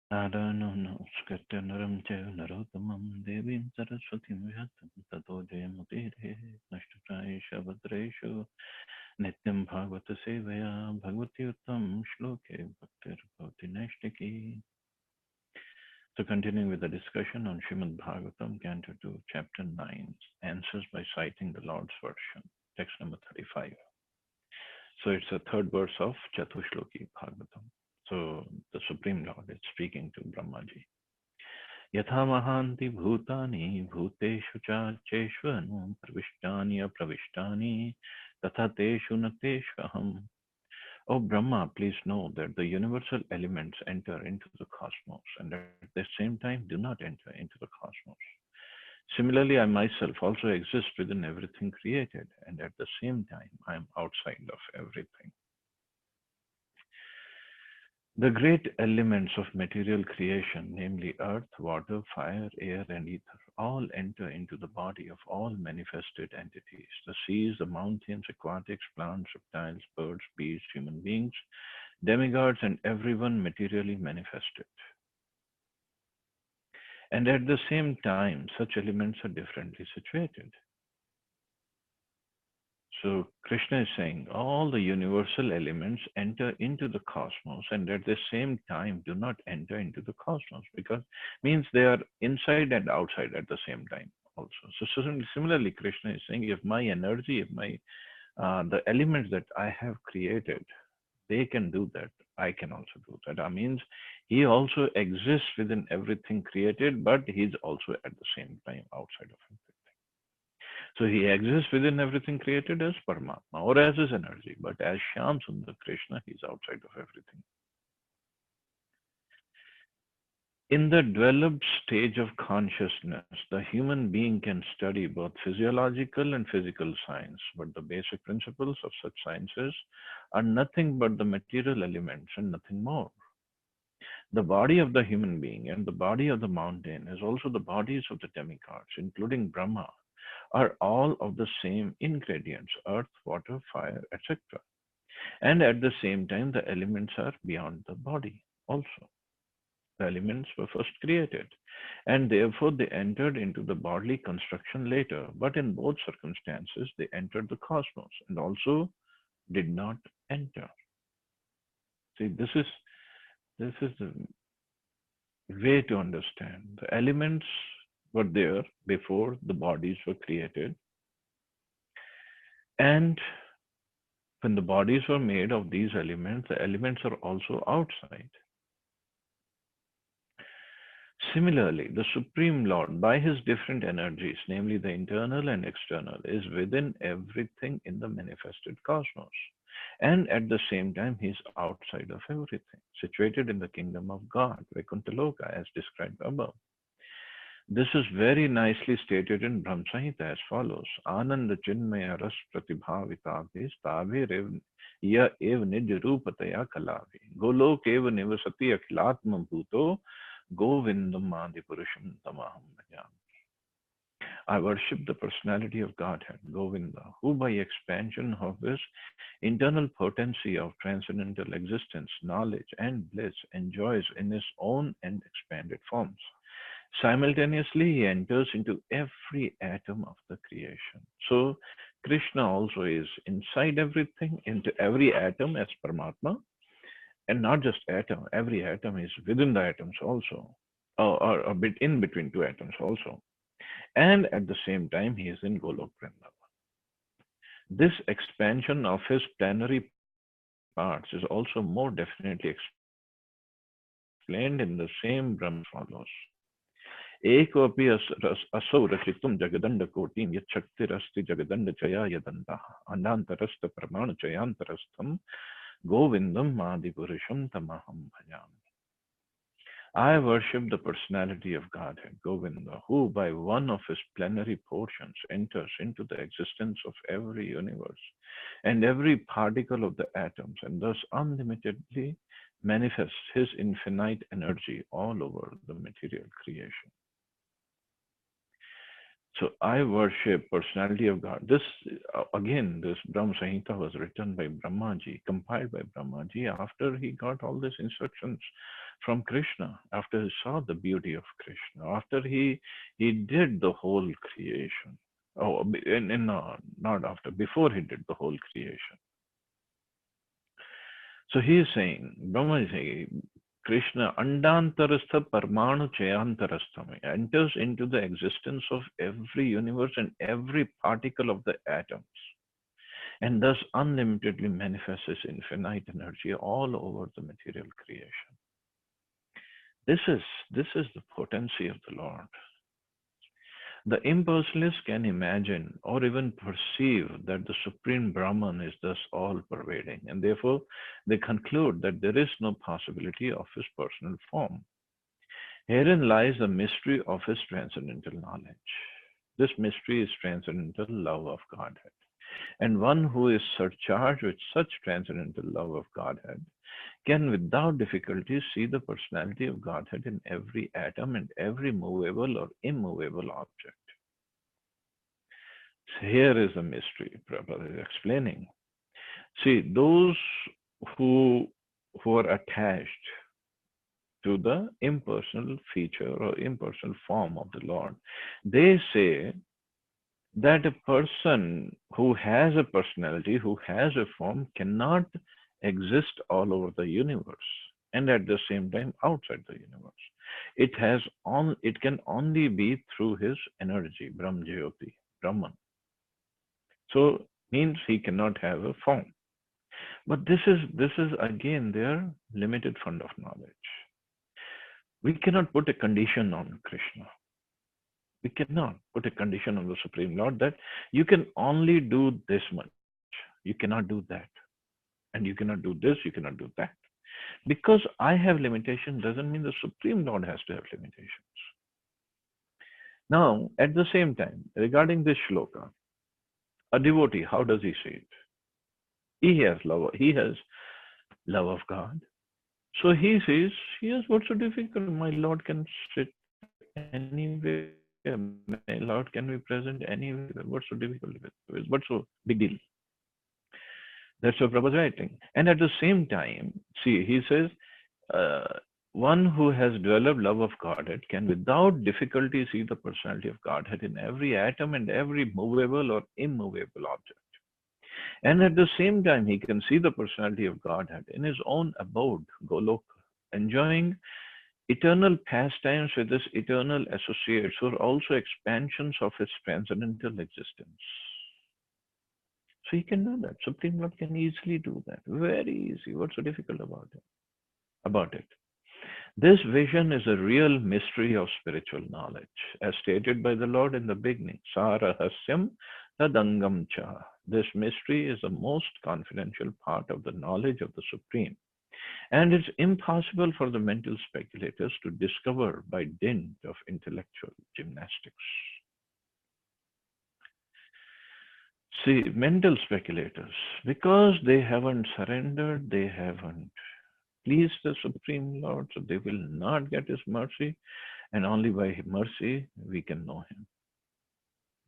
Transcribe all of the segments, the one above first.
Adano Skata Naram Narotamam Devim Saraswatim Vyatam Tato Jayamutire Nashtatai Shabadreshu Nityam Bhagavata Sevaya Bhagavati Uttam Shloke Bhaktir Bhavati Nashtaki. So continuing with the discussion on Srimad Bhagavatam, Canto 2, Chapter 9, answers by citing the Lord's version, text number 35. So it's the third verse of Chatu-sloki Bhagavatam. So the Supreme Lord is speaking to Brahmaji. Yatha mahanti bhutani bhuteshu cha cheshvanu pravishtani apravishtani tatha teshu nateshvaham. O Brahma, please know that the universal elements enter into the cosmos and at the same time do not enter into the cosmos. Similarly, I myself also exist within everything created and at the same time I am outside of everything. The great elements of material creation, namely earth, water, fire, air, and ether, all enter into the body of all manifested entities. The seas, the mountains, aquatics, plants, reptiles, birds, beasts, human beings, demigods, and everyone materially manifested. And at the same time, such elements are differently situated. So Krishna is saying all the universal elements enter into the cosmos and at the same time do not enter into the cosmos because means they are inside and outside at the same time also. So similarly, Krishna is saying if my energy, if my the elements that I have created, they can do that, I can also do that. That means he also exists within everything created, but he's also at the same time outside of it. So he exists within everything created as Paramatma or as his energy, but as Shyam Sundar Krishna, he's outside of everything. In the developed stage of consciousness, the human being can study both physiological and physical science, but the basic principles of such sciences are nothing but the material elements and nothing more. The body of the human being and the body of the mountain, as also the bodies of the demigods, including Brahma, are all of the same ingredients earth, water, fire, etc. And at the same time, the elements are beyond the body also. The elements were first created, and therefore they entered into the bodily construction later. But in both circumstances, they entered the cosmos and also did not enter. See, this is the way to understand. The elements were there before the bodies were created, and when the bodies were made of these elements, the elements are also outside. Similarly, the Supreme Lord, by his different energies, namely the internal and external, is within everything in the manifested cosmos. And at the same time, he is outside of everything, situated in the kingdom of God, Vaikuntha as described above. This is very nicely stated in Brahma Samhita as follows. Ananda Chinmaya Ras Pratibhavitavis Tavirev Ya Ev Nij Rupataya Kalavi Golok Ev Nivasati Akhilatma Bhuto Govindam Adipurusham Tamaham Bhajami. I worship the personality of Godhead, Govinda, who by expansion of his internal potency of transcendental existence, knowledge, and bliss enjoys in his own and expanded forms. Simultaneously, he enters into every atom of the creation. So, Krishna also is inside everything, into every atom as Paramatma, and not just atom. Every atom is within the atoms also, or a bit in between two atoms also. And at the same time, he is in Golok Vrindavan. This expansion of his plenary parts is also more definitely explained in the same Brahma as follows. Ekopi asau rachitum jagadanda kotim yat shaktirasti jagadanda chaya yadantah anantarasta pramana chayantarastham govindam madhipurusham tamaham bhajami. I worship the personality of Godhead, Govinda, who by one of his plenary portions enters into the existence of every universe and every particle of the atoms, and thus unlimitedly manifests his infinite energy all over the material creation. So I worship personality of God. This again, this Brahma Samhita was written by Brahmaji, compiled by Brahmaji after he got all these instructions from Krishna, after he saw the beauty of Krishna, after he did the whole creation. Oh, not after, before he did the whole creation. So he is saying, Brahma is saying, Krishna andantarastha parmanu chayantarastham enters into the existence of every universe and every particle of the atoms, and thus unlimitedly manifests his infinite energy all over the material creation. This is the potency of the Lord. The impersonalists can imagine or even perceive that the Supreme Brahman is thus all pervading, and therefore they conclude that there is no possibility of his personal form. Herein lies the mystery of his transcendental knowledge. This mystery is transcendental love of Godhead. And one who is surcharged with such transcendental love of Godhead can without difficulty see the personality of Godhead in every atom and every movable or immovable object. So here is the mystery Prabhupada is explaining. See, those who are attached to the impersonal feature or impersonal form of the Lord, they say that a person who has a personality, who has a form, cannot exist all over the universe and at the same time outside the universe. It can only be through his energy, Brahmjyoti, Brahman. So means he cannot have a form. But this is again their limited fund of knowledge. We cannot put a condition on Krishna. We cannot put a condition on the Supreme Lord that you can only do this much. You cannot do that. And you cannot do this, you cannot do that. Because I have limitations doesn't mean the Supreme Lord has to have limitations. Now, at the same time, regarding this shloka, a devotee, how does he see it? He has love of God. So he says, yes, what's so difficult? My Lord can sit anywhere. My Lord can be present anywhere. What's so difficult with it? What's so big deal? That's what Prabhupada is writing. And at the same time, see, he says, uh, one who has developed love of Godhead can without difficulty see the personality of Godhead in every atom and every movable or immovable object. And at the same time, he can see the personality of Godhead in his own abode, Goloka, enjoying eternal pastimes with his eternal associates who are also expansions of his transcendental existence. So he can do that. Supreme Lord can easily do that. Very easy. What's so difficult about it? This vision is a real mystery of spiritual knowledge, as stated by the Lord in the beginning. Sarahasyam tadangam cha. This mystery is the most confidential part of the knowledge of the Supreme, and it's impossible for the mental speculators to discover by dint of intellectual gymnastics. See, mental speculators, because they haven't surrendered, they haven't pleased the Supreme Lord, so they will not get His mercy, and only by His mercy we can know Him.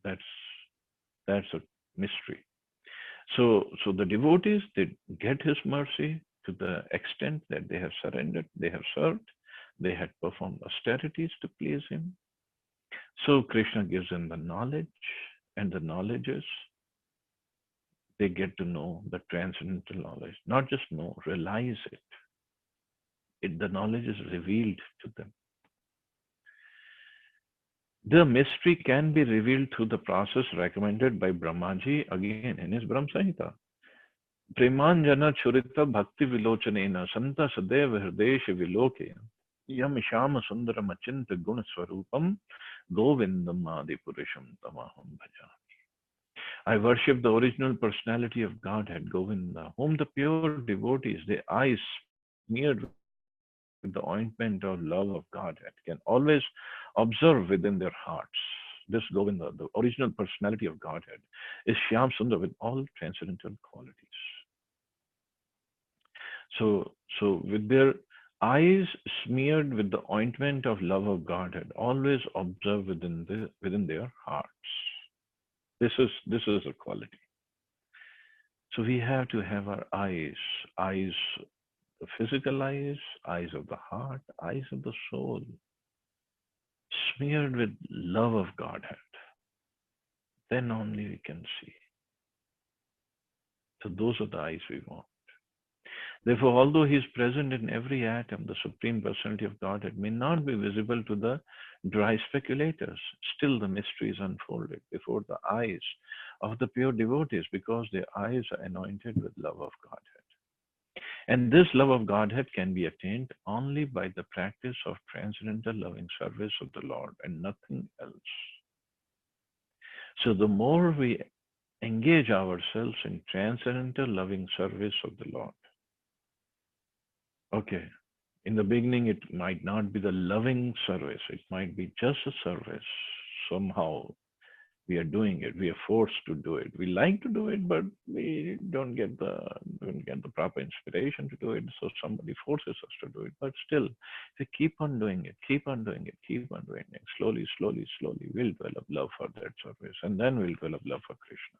That's a mystery. So the devotees, they get His mercy to the extent that they have surrendered, they have served, they had performed austerities to please Him. So Krishna gives them the knowledge, and the knowledge is they get to know the transcendental knowledge, not just know, realize it. The knowledge is revealed to them. The mystery can be revealed through the process recommended by Brahmaji again in his Brahma Samhita. Premanjana churita bhakti vilochanena santa sadeva hridesh viloke yam shama sundaram achinta guna swarupam govindam adi purusham tamaham bhaja. I worship the original personality of Godhead, Govinda, whom the pure devotees, their eyes smeared with the ointment of love of Godhead, can always observe within their hearts. This Govinda, the original personality of Godhead, is Shyam Sundar with all transcendental qualities. So with their Eyes smeared with the ointment of love of Godhead, always observe within their hearts. This is a quality. So we have to have our eyes, the physical eyes of the heart, eyes of the soul, smeared with love of Godhead. Then only we can see. So those are the eyes we want. Therefore, although he is present in every atom, the Supreme Personality of Godhead may not be visible to the dry speculators. Still, the mystery is unfolded before the eyes of the pure devotees because their eyes are anointed with love of Godhead. And this love of Godhead can be attained only by the practice of transcendental loving service of the Lord and nothing else. So, the more we engage ourselves in transcendental loving service of the Lord, okay, in the beginning, it might not be the loving service, it might be just a service. Somehow we are doing it, we are forced to do it. We like to do it, but we don't get the proper inspiration to do it, so somebody forces us to do it. But still, if we keep on doing it, keep on doing it, keep on doing it, slowly, slowly, slowly, we'll develop love for that service, and then we'll develop love for Krishna.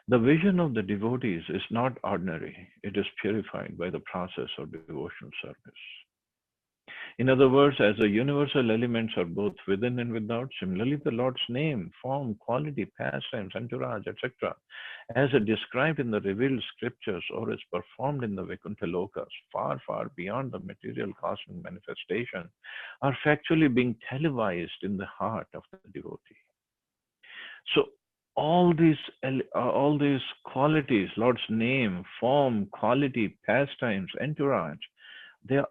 The vision of the devotees is not ordinary, it is purified by the process of devotional service. In other words, as the universal elements are both within and without, similarly the Lord's name, form, quality, pastimes, entourage, etc., as are described in the revealed scriptures or is performed in the Vaikuntha lokas, far, far beyond the material cosmic manifestation, are factually being televised in the heart of the devotee. So all these qualities, Lord's name, form, quality, pastimes, entourage, they are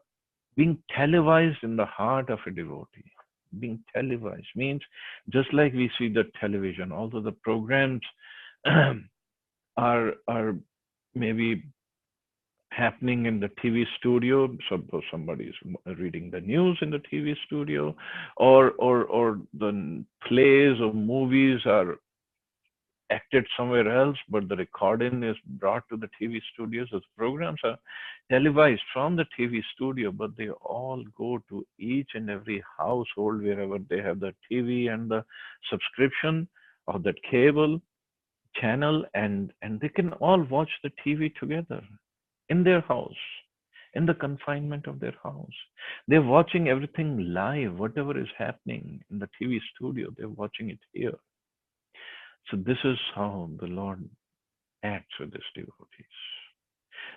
being televised in the heart of a devotee. Being televised means just like we see the television, although the programs are maybe happening in the TV studio. Suppose somebody is reading the news in the TV studio, or the plays or movies are acted somewhere else, but the recording is brought to the TV studios. Those programs are televised from the TV studio, but they all go to each and every household wherever they have the TV and the subscription of that cable channel, and they can all watch the TV together in their house, in the confinement of their house. They're watching everything live, whatever is happening in the TV studio, they're watching it here. So this is how the Lord acts with his devotees.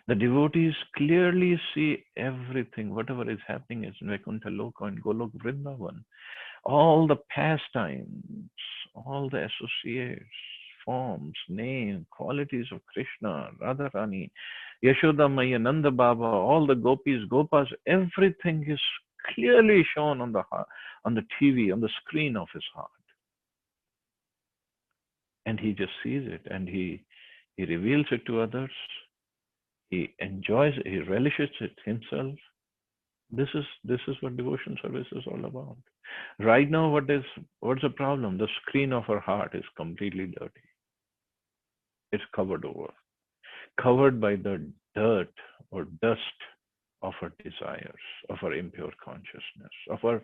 The devotees clearly see everything, whatever is happening is in Vaikuntha Loka and Golok Vrindavan. All the pastimes, all the associates, forms, name, qualities of Krishna, Radharani, Yashoda Maya, Nanda Baba, all the gopis, gopas, everything is clearly shown on the TV, on the screen of his heart. And he just sees it and he reveals it to others. He enjoys it, he relishes it himself. This is what devotion service is all about. Right now, what's the problem? The screen of our heart is completely dirty. It's covered over, covered by the dirt or dust of our desires, of our impure consciousness, of our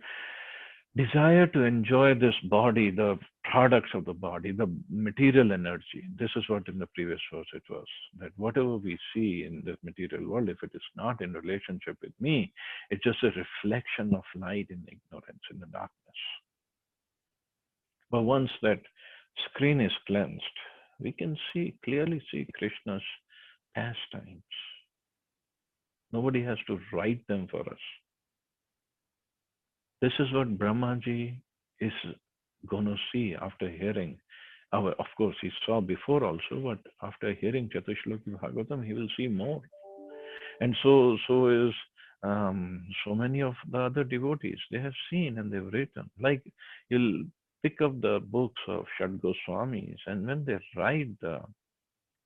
desire to enjoy this body, the products of the body, the material energy. This is what in the previous verse it was, that whatever we see in this material world, if it is not in relationship with me, it's just a reflection of light in ignorance, in the darkness. But once that screen is cleansed, we can clearly see Krishna's pastimes. Nobody has to write them for us. This is what Brahmaji is going to see after hearing. Of course, he saw before also, but after hearing Chatu-sloki bhagavatam, he will see more. And so is so many of the other devotees. They have seen and they've written. Like you'll pick up the books of Shad Goswamis, and when they write the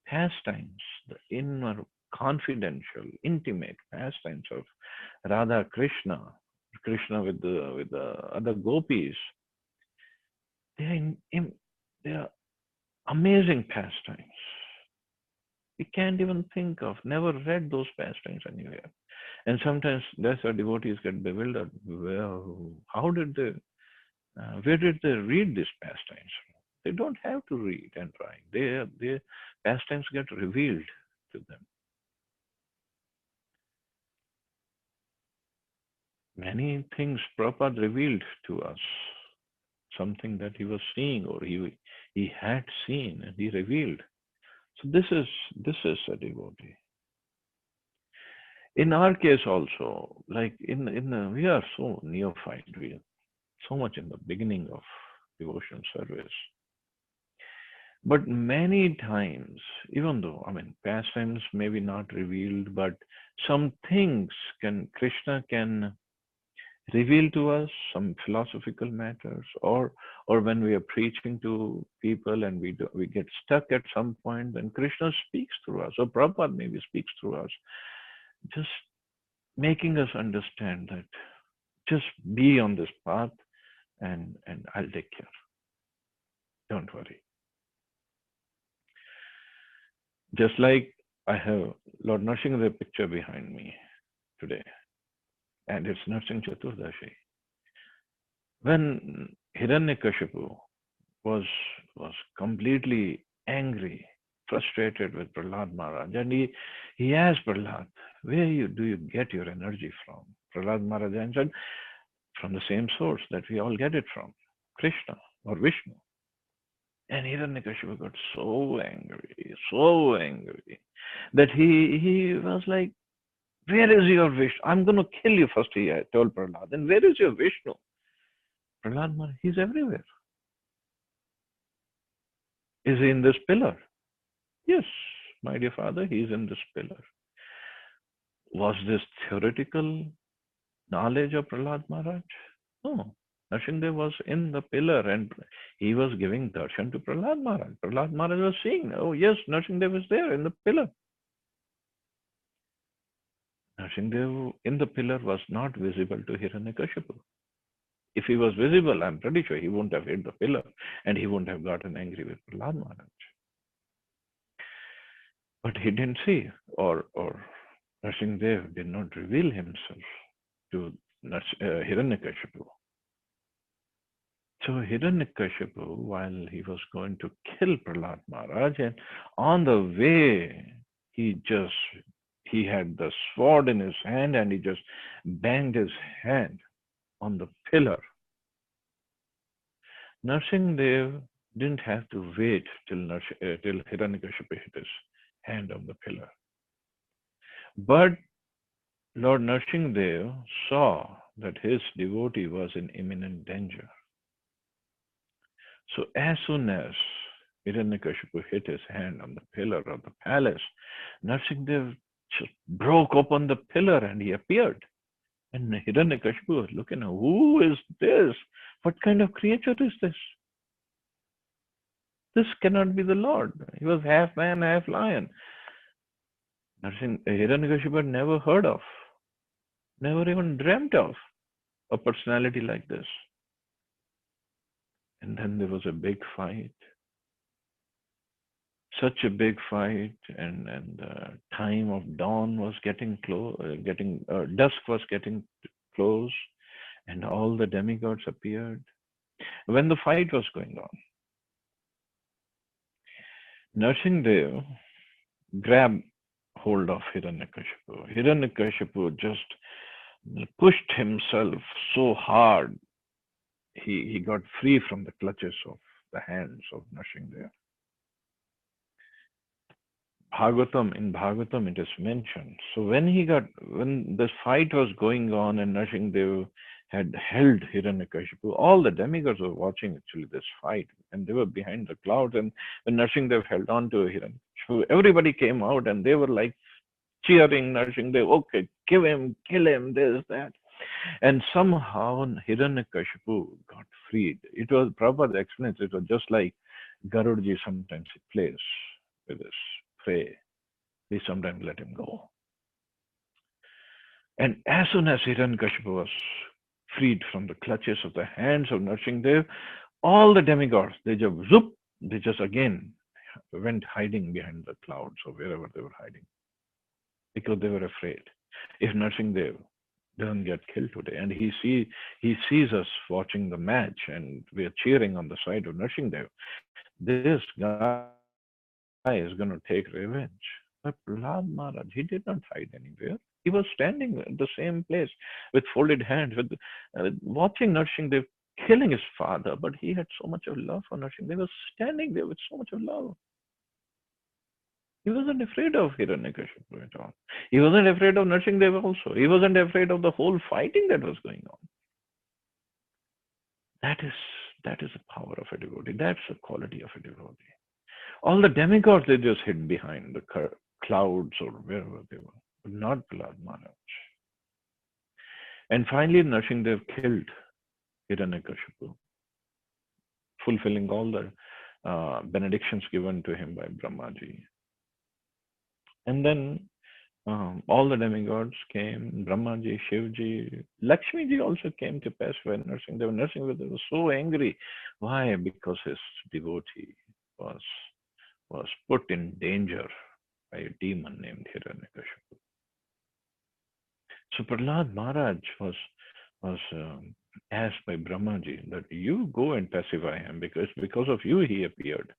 pastimes, the inner, confidential, intimate pastimes of Radha Krishna, Krishna with the other gopis, they they are amazing pastimes. We can't even think of, never read those pastimes anywhere. And sometimes that's why devotees get bewildered. Well, how did they, where did they read these pastimes from? They don't have to read and write. Their pastimes get revealed to them. Many things Prabhupada revealed to us, something that he was seeing or he had seen and he revealed. So this is a devotee. In our case also, like we are so neophyte, we are so much in the beginning of devotional service. But many times, even though, I mean, pastimes maybe not revealed, but some things Krishna can reveal to us, some philosophical matters, or when we are preaching to people and we get stuck at some point, then Krishna speaks through us, or Prabhupada maybe speaks through us, just making us understand that just be on this path and I'll take care. Don't worry. Just like I have Lord Narsingh the picture behind me today, and it's Narsingh Chaturdashi. When Hiranyakashipu was completely angry, frustrated with Prahlad Maharaj, and he asked Prahlad, "Where do you get your energy from?" Prahlad Maharaj answered, "From the same source that we all get it from, Krishna or Vishnu." And Hiranyakashipu got so angry, that he was like, "Where is your Vishnu? I'm going to kill you first," he told Prahlad. "And where is your Vishnu?" Prahlad Maharaj, "He's everywhere." "Is he in this pillar?" "Yes, my dear father, he is in this pillar." Was this theoretical knowledge of Prahlad Maharaj? No. Narsingh was in the pillar and he was giving darshan to Prahlad Maharaj. Prahlad Maharaj was seeing, oh yes, Narsingh is there in the pillar. Narsingh in the pillar was not visible to Hiranyakashipu. If he was visible, I'm pretty sure he wouldn't have hit the pillar and he wouldn't have gotten angry with Prahlad Maharaj. But he didn't see, or Narsingh did not reveal himself to Hiranyakashipu. So Hiranyakashipu, while he was going to kill Prahlad Maharaj, and on the way, he had the sword in his hand and he just banged his hand on the pillar. Narsingh didn't have to wait till Hiranyakashipu hit his hand on the pillar. But Lord Narsingh saw that his devotee was in imminent danger. So as soon as Hiranyakashipu hit his hand on the pillar of the palace, Narsingh just broke open the pillar and he appeared. And Hiranyakashipu was looking, who is this? What kind of creature is this? This cannot be the Lord. He was half man, half lion. Hiranyakashipu had never heard of, never even dreamt of a personality like this. And then there was a big fight. Such a big fight, and time of dawn was getting close, dusk was getting close, and all the demigods appeared. When the fight was going on, Narsingh grabbed hold of Hiranyakashipu. Hiranyakashipu just pushed himself so hard, he got free from the clutches of the hands of Narsingh. In Bhagavatam it is mentioned. So when this fight was going on and Narsingh had held Hiranyakashipu, all the demigods were watching actually this fight and they were behind the clouds. And when Narsingh held on to Hiranyakashipu, everybody came out and they were like cheering Narsingh, okay, kill him, this, that. And somehow Hiranyakashipu got freed. It was, Prabhupada explains, it was just like Garudji sometimes he plays with his prey. We sometimes let him go. And as soon as Hiranyakashipu was freed from the clutches of the hands of Narsingh, all the demigods, they just again went hiding behind the clouds or wherever they were hiding because they were afraid. If Narsingh Dev doesn't get killed today, and he sees us watching the match, and we are cheering on the side of Narsingh Dev, this guy is going to take revenge. But Prahlad Maharaj, he did not hide anywhere. He was standing at the same place with folded hands, watching Narsingh Dev killing his father. But he had so much of love for Narsingh. They were standing there with so much of love. He wasn't afraid of Hiranyakashipu at all. He wasn't afraid of Narsingh Dev also. He wasn't afraid of the whole fighting that was going on. That is that is the power of a devotee. That's the quality of a devotee. All the demigods, they just hid behind the clouds or wherever they were, but not Prahlad Maharaj. And finally, Narsingh killed Hiranyakashipu, fulfilling all the benedictions given to him by Brahmaji. And then all the demigods came, Brahmaji, Shivji, Lakshmiji also came to pacify Narsingh. Narsingh was so angry. Why? Because his devotee was was put in danger by a demon named Hiranyakashipu. So Prahlad Maharaj was asked by Brahmaji that you go and pacify him because of you he appeared.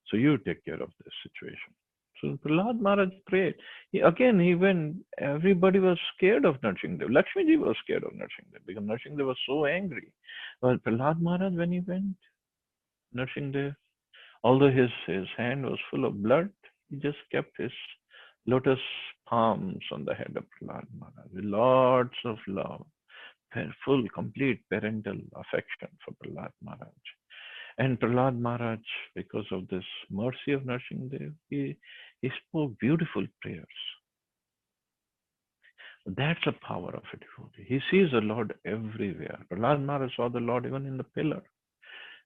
So you take care of this situation. So Prahlad Maharaj prayed. He went. Everybody was scared of Narsingh. Lakshmiji was scared of Narsingh because Narsingh was so angry. But Prahlad Maharaj, when he went, Narsingh, although his hand was full of blood, he just kept his lotus palms on the head of Prahlad Maharaj with lots of love, full, complete parental affection for Prahlad Maharaj. And Prahlad Maharaj, because of this mercy of Narsingh, he spoke beautiful prayers. That's the power of a devotee. He sees the Lord everywhere. Prahlad Maharaj saw the Lord even in the pillar.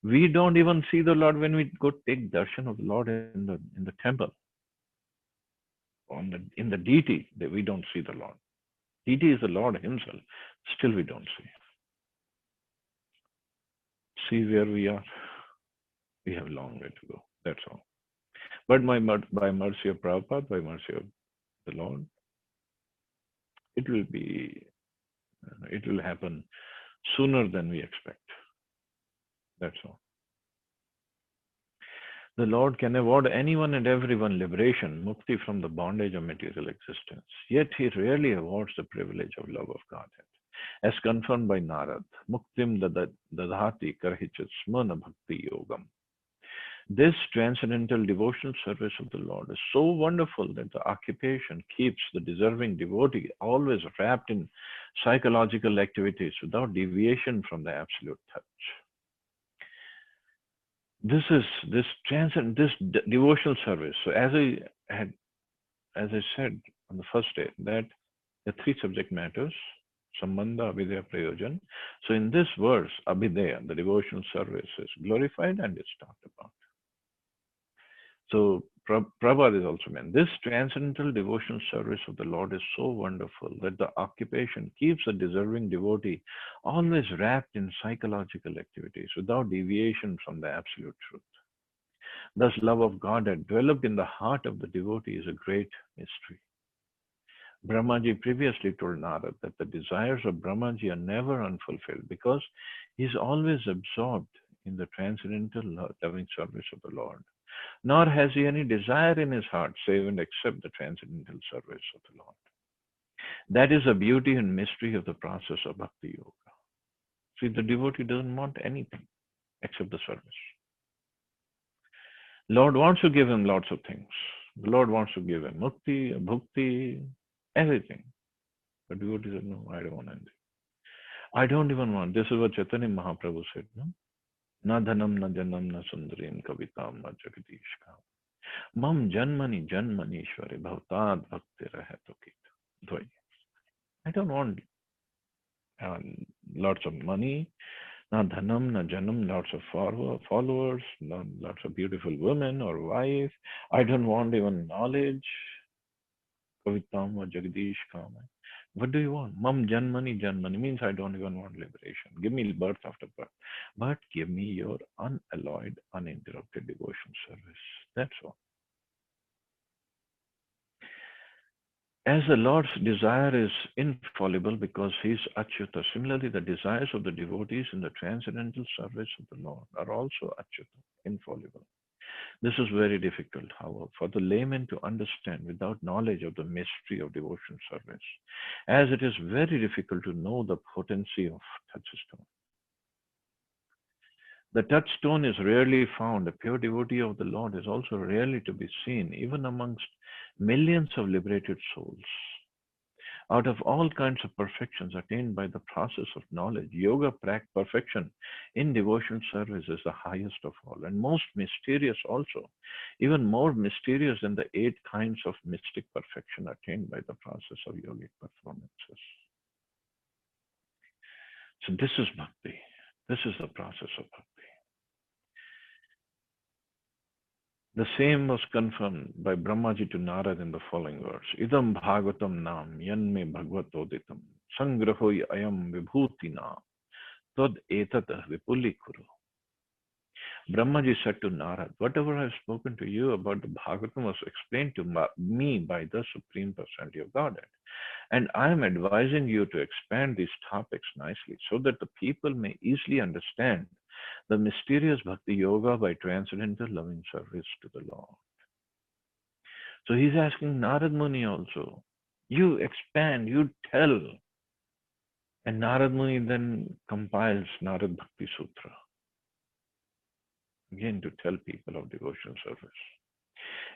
We don't even see the Lord when we go take darshan of the Lord in the temple. In the deity, that we don't see the Lord. Deity is the Lord Himself. Still, we don't see. See where we are. We have a long way to go. That's all. But by mercy of Prabhupada, by mercy of the Lord, it will be. It will happen sooner than we expect. That's all. The Lord can award anyone and everyone liberation, mukti from the bondage of material existence. Yet He rarely awards the privilege of love of Godhead. As confirmed by Narad, muktim dadhati karhichit smana bhakti yogam. This transcendental devotional service of the Lord is so wonderful that the occupation keeps the deserving devotee always wrapped in psychological activities without deviation from the absolute touch. This is this devotional service. So as I said on the first day, that the three subject matters: Sambandha, Abhidheya, Prayojan. So in this verse, Abhidheya, the devotional service, is glorified and it's talked about. So Prabhupada is also meant. This transcendental devotional service of the Lord is so wonderful that the occupation keeps a deserving devotee always wrapped in psychological activities without deviation from the absolute truth. Thus, love of God that developed in the heart of the devotee is a great mystery. Brahmaji previously told Narad that the desires of Brahmaji are never unfulfilled because he is always absorbed in the transcendental loving service of the Lord. Nor has he any desire in his heart save and except the transcendental service of the Lord. That is the beauty and mystery of the process of Bhakti Yoga. See, the devotee doesn't want anything except the service. Lord wants to give him lots of things. The Lord wants to give him mukti, bhukti, everything. But devotee said, no, I don't want anything. I don't even want. This is what Chaitanya Mahaprabhu said. No? Na dhanam, na janam, na sundarim, kavitam, na jagadish kam. Mam janmani janmanishwari bhavtad bhakti rahatokit. I don't want lots of money, na dhanam, na janam, lots of followers, lots of beautiful women or wife. I don't want even knowledge. Kavitam or Jagadish Kama. What do you want? Mam janmani means I don't even want liberation. Give me birth after birth. But give me your unalloyed, uninterrupted devotion service. That's all. As the Lord's desire is infallible because he is Achyuta, similarly the desires of the devotees in the transcendental service of the Lord are also Achyuta, infallible. This is very difficult, however, for the layman to understand without knowledge of the mystery of devotion service, as it is very difficult to know the potency of touchstone. The touchstone is rarely found. A pure devotee of the Lord is also rarely to be seen, even amongst millions of liberated souls. Out of all kinds of perfections attained by the process of knowledge, yoga perfection in devotion service is the highest of all and most mysterious also, even more mysterious than the 8 kinds of mystic perfection attained by the process of yogic performances. So this is bhakti. This is the process of bhakti. The same was confirmed by Brahmaji to Narad in the following words. Idam bhagavatam nam yanme bhagavatoditam sangraho ayam vibhutina tad etat vipuli kuru. Brahmaji said to Narad, whatever I have spoken to you about the Bhagavatam was explained to me by the Supreme Personality of Godhead. And I am advising you to expand these topics nicely so that the people may easily understand the mysterious Bhakti Yoga by transcendental loving service to the Lord. So he's asking Narad Muni also, you expand, you tell. And Narad Muni then compiles Narad Bhakti Sutra, again to tell people of devotional service.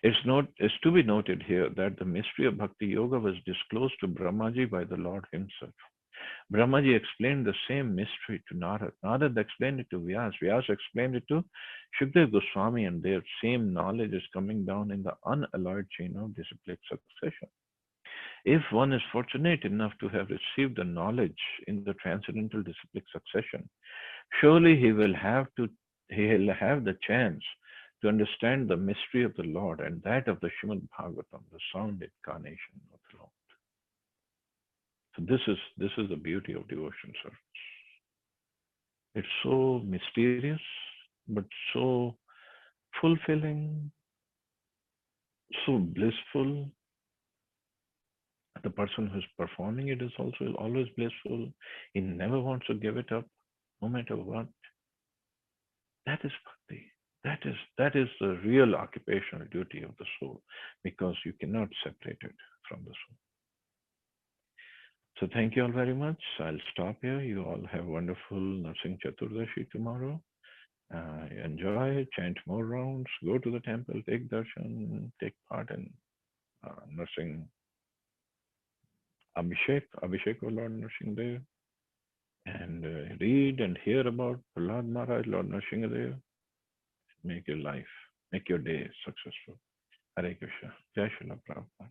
It's to be noted here that the mystery of Bhakti Yoga was disclosed to Brahmaji by the Lord himself. Brahmaji explained the same mystery to Narad. Narad explained it to Vyas. Vyas explained it to Shukdev Goswami, and their same knowledge is coming down in the unalloyed chain of disciplic succession. If one is fortunate enough to have received the knowledge in the transcendental disciplic succession, surely he'll have the chance to understand the mystery of the Lord and that of the Srimad Bhagavatam, the sound incarnation of the Lord. So this is the beauty of devotion service. It's so mysterious, but so fulfilling, so blissful. The person who's performing it is also always blissful. He never wants to give it up, no matter what. That is bhakti. That is the real occupational duty of the soul, because you cannot separate it from the soul. So thank you all very much. I'll stop here. You all have wonderful Narsingh Chaturdashi tomorrow. Enjoy, chant more rounds, go to the temple, take darshan, take part in Narsingh Abhishek of Lord Narsingh Dev, and read and hear about Prahlad Maharaj, Lord Narsingh Dev. Make your life, make your day successful. Hare Krishna. Jai Srila Prabhupada.